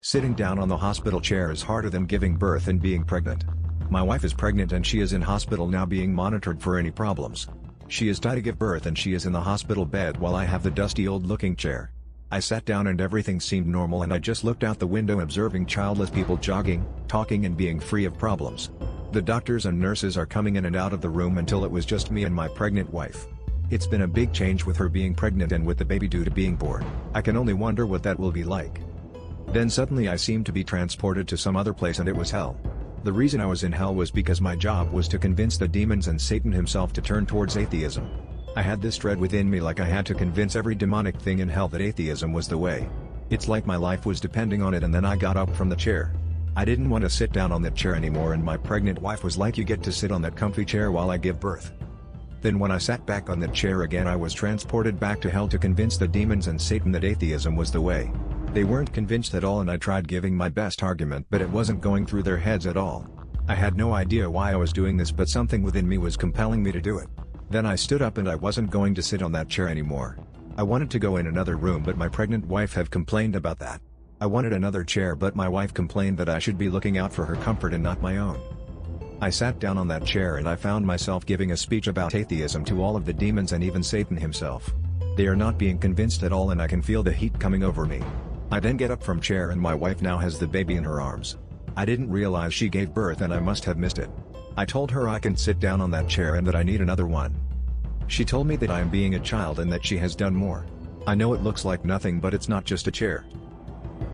Sitting down on the hospital chair is harder than giving birth and being pregnant. My wife is pregnant and she is in hospital now being monitored for any problems. She is tied to give birth and she is in the hospital bed while I have the dusty old looking chair. I sat down and everything seemed normal and I just looked out the window observing childless people jogging, talking and being free of problems. The doctors and nurses are coming in and out of the room until it was just me and my pregnant wife. It's been a big change with her being pregnant and with the baby due to being born. I can only wonder what that will be like. Then suddenly I seemed to be transported to some other place and it was hell. The reason I was in hell was because my job was to convince the demons and Satan himself to turn towards atheism. I had this dread within me like I had to convince every demonic thing in hell that atheism was the way. It's like my life was depending on it and then I got up from the chair. I didn't want to sit down on that chair anymore and my pregnant wife was like, you get to sit on that comfy chair while I give birth. Then when I sat back on that chair again I was transported back to hell to convince the demons and Satan that atheism was the way. They weren't convinced at all and I tried giving my best argument but it wasn't going through their heads at all. I had no idea why I was doing this but something within me was compelling me to do it. Then I stood up and I wasn't going to sit on that chair anymore. I wanted to go in another room but my pregnant wife have complained about that. I wanted another chair but my wife complained that I should be looking out for her comfort and not my own. I sat down on that chair and I found myself giving a speech about atheism to all of the demons and even Satan himself. They are not being convinced at all and I can feel the heat coming over me. I then get up from chair and my wife now has the baby in her arms. I didn't realize she gave birth and I must have missed it. I told her I can sit down on that chair and that I need another one. She told me that I am being a child and that she has done more. I know it looks like nothing but it's not just a chair.